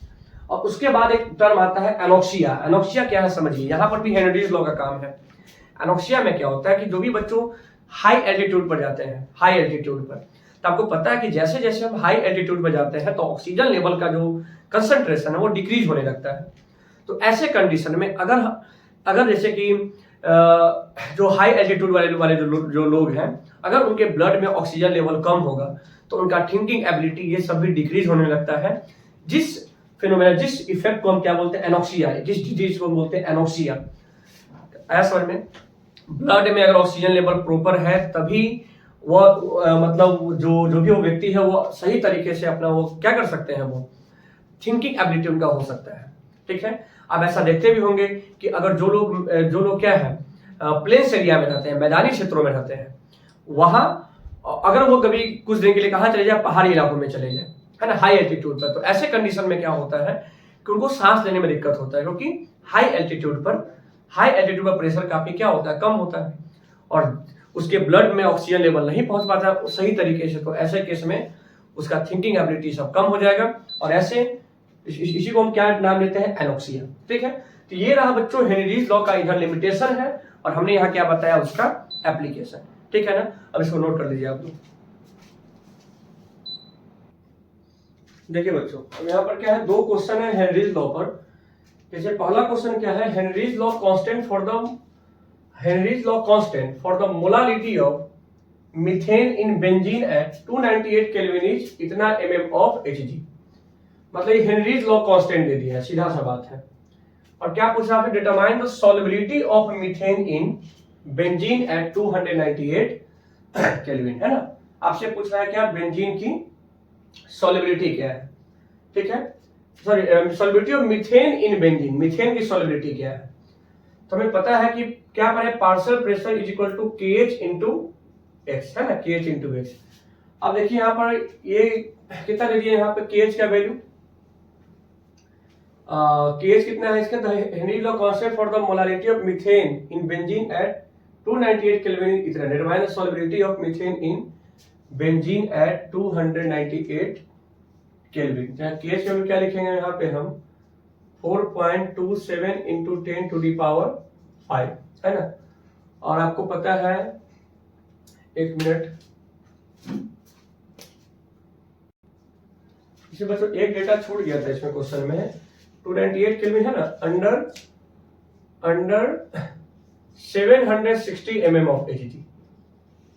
और उसके बाद एक टर्म आता है एनोक्सिया। एनोक्सिया क्या है समझिए, यहाँ पर भी हेनरीज लॉ का काम है। एनोक्सिया में क्या होता है कि जो भी बच्चों हाई एल्टीट्यूड पर जाते हैं, हाई एल्टीट्यूड पर, तो आपको पता है कि जैसे जैसे हम हाई एल्टीट्यूड पर जाते हैं तो ऑक्सीजन लेवल का जो कंसंट्रेशन है वो डिक्रीज होने लगता है। तो ऐसे कंडीशन में अगर जैसे कि जो हाई एल्टीट्यूड वाले जो लोग हैं, अगर उनके ब्लड में ऑक्सीजन लेवल कम होगा तो उनका थिंकिंग एबिलिटी ये सब भी डिक्रीज होने लगता है, जिस फिनोमेना, जिस इफेक्ट को हम क्या बोलते हैं, एनोक्सिया, जिस डिजीज को हम बोलते हैं एनोक्सिया। ऐसा में ब्लड में अगर ऑक्सीजन लेवल प्रॉपर है तभी वो मतलब जो भी वो व्यक्ति है वो सही तरीके से अपना वो क्या कर सकते हैं, वो थिंकिंग एबिलिटी उनका हो सकता है, ठीक है। अब ऐसा देखते भी होंगे कि अगर जो लोग क्या है प्लेन्स एरिया में रहते हैं, मैदानी क्षेत्रों में रहते हैं, वहां अगर वो कभी कुछ दिन के लिए कहाँ चले जाए, पहाड़ी इलाकों में चले जाए, है ना, हाई एल्टीट्यूड पर, तो ऐसे कंडीशन में क्या होता है कि उनको सांस लेने में दिक्कत होता है, क्योंकि हाई एल्टीट्यूड पर प्रेशर काफी क्या होता है, कम होता है, और उसके ब्लड में ऑक्सीजन लेवल नहीं पहुंच पाता सही तरीके से, तो ऐसे केस में उसका थिंकिंग एबिलिटी सब कम हो जाएगा, और ऐसे इसी को हम क्या नाम लेते हैं, एनोक्सिया, ठीक है। तो ये रहा बच्चों हेनरीज लॉ का इधर लिमिटेशन है, और हमने यहाँ क्या बताया उसका एप्लीकेशन, ठीक है ना। अब इसको नोट कर लीजिए आप लोग। देखिए बच्चों, अब यहाँ पर क्या है, दो क्वेश्चन है हेनरीज लॉ पर। जैसे पहला क्वेश्चन क्या है, Henry's law constant for the molality of methane in benzene at 298 kelvin is इतना mm ऑफ Hg। मतलब ये हेनरीज लॉ कांस्टेंट दे दिया है, सीधा सा बात है। और क्या पूछ रहा है, determine the solubility of methane in benzene at 298 kelvin, है ना। आपसे पूछ रहा है क्या, बेंजीन की सॉल्युबिलिटी क्या है, ठीक है, sorry solubility of methane in benzene, methane की सॉल्युबिलिटी क्या है। तो हमें पता है कि क्या पर है, partial pressure is equal to KH into x, है ना, KH इंटू एक्स। अब देखिए यहाँ पर ये कितना दे दिया, यहाँ पे KH का वैल्यू, KH कितना है इसका, Henry law constant for the molarity of methane in benzene at 298 kelvin इतना, determine the solubility of methane in benzene at 298 kelvin. KH का वैल्यू क्या लिखेंगे यहाँ पे हम, 4.27 इंटू 10 टू दी पावर 5, है ना। और आपको पता है, एक मिनट, इसे बच्चों एक डेटा छूट गया था इसमें क्वेश्चन में, 298 केल्विन है ना, अंडर 760 mm ऑफ Hg,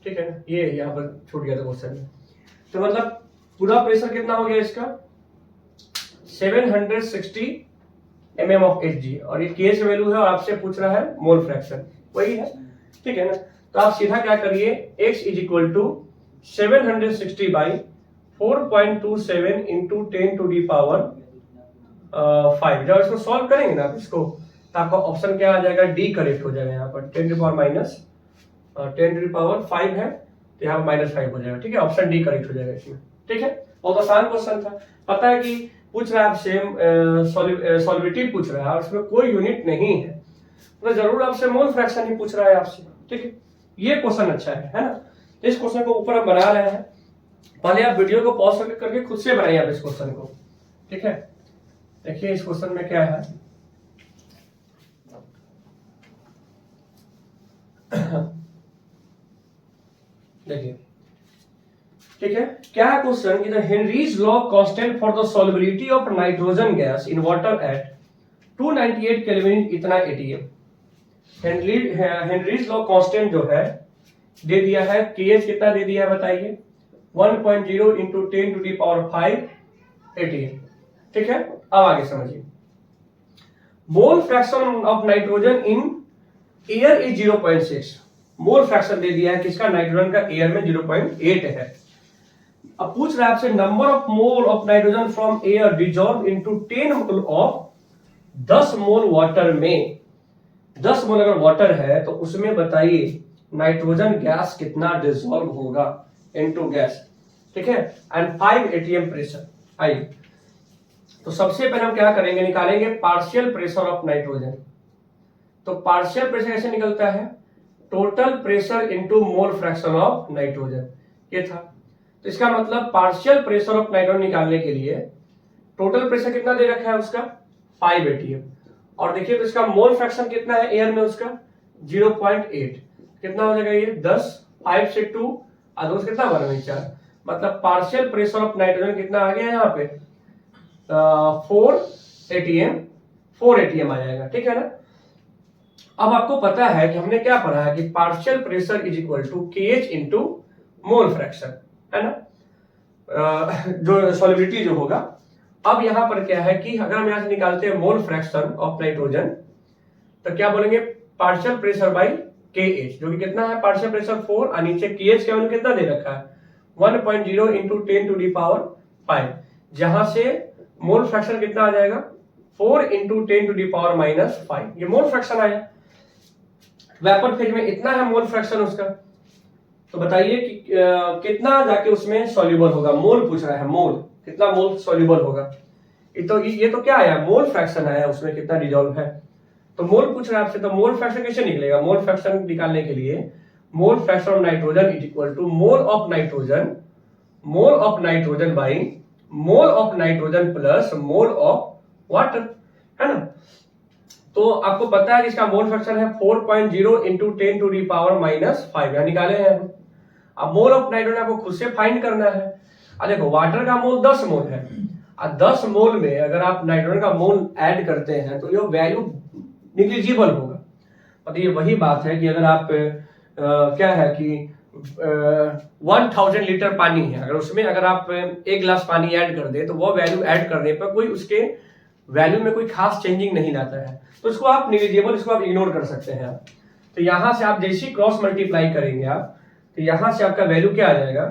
ठीक है ना, ये यहाँ पर छूट गया था क्वेश्चन में। तो मतलब पूरा प्रेशर कितना हो गया इसका, 760 mm ऑफ Hg, और ये KH वैल्यू है, और आपसे पूछ रहा है मोल फ्रैक्शन, वही है, ठीक है ना। तो आप सीधा क्या करिए, x is equal to 760 by 4.27 into 10 to the power 5। जब इसको सॉल्व करेंगे ना इसको, तो आपका ऑप्शन क्या आ जाएगा, डी करेक्ट हो जाएगा। यहाँ पर 10 to the power minus 10 to the power 5 है, तो यहाँ माइनस 5 हो जाएगा, ठीक है, ऑप्शन डी करेक्ट हो जाएगा इसमें, ठीक है। बहुत आसान क्वेश्चन था, पता है कि पूछ रहा है आपसे सॉल्युबिलिटी पूछ रहा है, और उसमें कोई यूनिट नहीं है, तो जरूर आपसे मोल फ्रैक्शन ही पूछ रहा है आपसे, ठीक है। ये क्वेश्चन अच्छा है ना। तो इस क्वेश्चन को ऊपर हम बना रहे हैं, पहले आप वीडियो को पॉज करके खुद से बनाइए आप इस क्वेश्चन को, ठीक है। देखिए इस क्वेश्चन में क्या है, देखिए, ठीक है, क्या है क्वेश्चन कि the Henrys law constant for the solubility of nitrogen gas in water at 298 kelvin इतना ATM। हेनरीज लॉ कांस्टेंट जो है दे दिया है, KH कितना दे दिया है बताइए, 1.0 into 10 to the power 5 ATM, ठीक है। अब आगे समझिए, mole fraction of nitrogen in air is 0.6। मोल फ्रैक्शन दे दिया है किसका, नाइट्रोजन का एयर में 0.8 है। अब पूछ रहा है आपसे number of mole of nitrogen from air dissolve into 10 mole of 10 mole water में, 10 मोल अगर वाटर है तो उसमें बताइए नाइट्रोजन गैस कितना डिसॉल्व होगा इनटू गैस, ठीक है, एंड 5 atm प्रेशर। आइए तो सबसे पहले हम क्या करेंगे, निकालेंगे पार्शियल प्रेशर ऑफ नाइट्रोजन। तो पार्शियल प्रेशर कैसे निकलता है, total pressure into mole fraction of nitrogen, ये था। तो इसका मतलब पार्शियल प्रेशर ऑफ नाइट्रोजन निकालने के लिए टोटल प्रेशर कितना दे रखा है उसका 5 atm, और देखिए तो इसका मोल फ्रैक्शन कितना है एयर में उसका 0.8, कितना हो जाएगा ये 10, 5 से 2 और 2 कितना बना 4, मतलब पार्शियल प्रेशर ऑफ नाइट्रोजन कितना आ गया यहाँ पे 4 atm आ जाएगा, ठीक है ना। अब आपको पता है कि हमने क्या पढ़ा है कि partial pressure is equal to KH into mole fraction, है ना, जो सॉल्युबिलिटी जो होगा। अब यहां पर क्या है कि अगर हम यहां से निकालते हैं मोल फ्रैक्शन ऑफ नाइट्रोजन तो क्या बोलेंगे पार्शियल प्रेशर बाई KH, जो कि कितना है पार्शियल प्रेशर 4 और नीचे KH का वैल्यू कितना दे रखा है 1.0 इंटू 10 टू दी पावर 5, जहां से मोल फ्रैक्शन कितना आ जाएगा 4 इंटू 10 टू दी पावर -5, ये मोल फ्रैक्शन आया। वेपर फेज में इतना है मोल फ्रैक्शन उसका, तो बताइए कि कितना जाके उसमें सॉल्युबल होगा, मोल पूछ रहा है, मोल कितना मोल सॉल्युबल होगा। ये तो क्या आया मोल फ्रैक्शन आया, उसमें कितना डिसॉल्व है, तो मोल पूछ रहा है आपसे, तो मोल फ्रैक्शन कैसे निकलेगा, मोल फ्रैक्शन निकालने के लिए mole fraction of nitrogen is equal to mole of nitrogen by mole of nitrogen plus mole of water, है ना। तो आपको पता है कि इसका मोल फ्रैक्शन है 4.0 इंटू 10 टू दी पावर -5, यहां निकाले हैं हम। अब मोल ऑफ नाइट्रोजन आपको खुद से फाइंड करना है। अब देखो वाटर का मोल 10 मोल है, और 10 मोल में अगर आप नाइट्रोजन का मोल ऐड करते हैं तो ये वैल्यू निग्लिजिबल होगा। मतलब ये वही बात है कि अगर आप क्या है कि 1000 लीटर पानी है, अगर उसमें अगर आप 1 गिलास पानी ऐड कर दे तो वो वैल्यू ऐड करने पर कोई उसके वैल्यू में कोई खास चेंजिंग नहीं लाता है, तो इसको आप निग्लिजिबल, इसको आप इग्नोर कर सकते हैं। तो यहां से आप जैसे क्रॉस मल्टीप्लाई करेंगे आप, तो यहां से आपका वैल्यू क्या आ जाएगा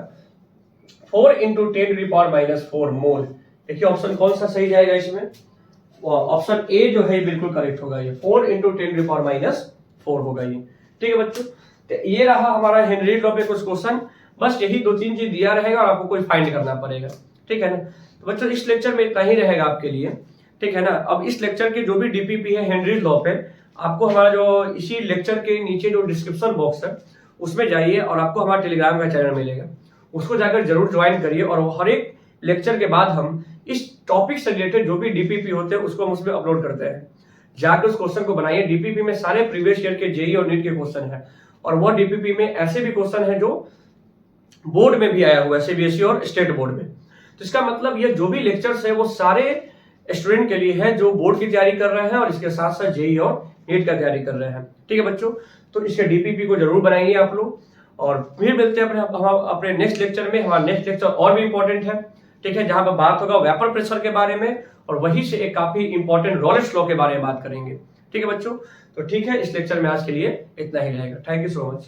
4 इंटू 10 टू दी पावर -4 मोल। देखिए ऑप्शन कौन सा सही जाएगा इसमें, ऑप्शन ए जो है बिल्कुल करेक्ट होगा, ये 4 इंटू 10 टू दी पावर -4 होगा ये, ठीक है बच्चों। तो ये रहा हमारा हेनरी लॉ पे कुछ क्वेश्चन, बस यही 2-3 चीज दिया रहेगा और आपको कोई फाइंड करना पड़ेगा, ठीक है ना। तो बच्चों इस लेक्चर में इतना ही रहेगा आपके लिए, ठीक है ना। अब इस लेक्चर के जो भी डीपीपी है हेनरी लॉ पे, आपको हमारा जो इसी लेक्चर के नीचे जो डिस्क्रिप्शन बॉक्स है उसमें जाइए और आपको हमारा टेलीग्राम का चैनल मिलेगा, उसको जाकर जरूर ज्वाइन करिए। और हर एक लेक्चर के बाद हम इस टॉपिक से रिलेटेड जो भी डीपीपी होते हैं उसको हम उसमें अपलोड करते हैं, जाकर उस क्वेश्चन को बनाइए। डीपीपी में सारे प्रीवियस ईयर के जेईई और नीट के क्वेश्चन है, और वो डीपीपी में ऐसे भी क्वेश्चन है जो बोर्ड में भी आया हुआ है, सीबीएसई और स्टेट बोर्ड में। तो इसका मतलब ये जो भी लेक्चर्स है वो सारे स्टूडेंट के लिए है जो बोर्ड की तैयारी कर रहे हैं और इसके साथ साथ जेईई और नीट का तैयारी कर रहे हैं, ठीक है बच्चों। तो इसके डीपीपी को जरूर बनाएंगे आप लोग, और फिर मिलते हैं अपने नेक्स्ट लेक्चर में। हमारा नेक्स्ट लेक्चर और भी इंपॉर्टेंट है, ठीक है, जहां पर बात होगा वेपर प्रेशर के बारे में, और वहीं से एक काफी इंपॉर्टेंट रॉलेट्स लॉ के बारे में बात करेंगे, ठीक है बच्चों। तो ठीक है, इस लेक्चर में आज के लिए इतना ही रहेगा। Thank you so much.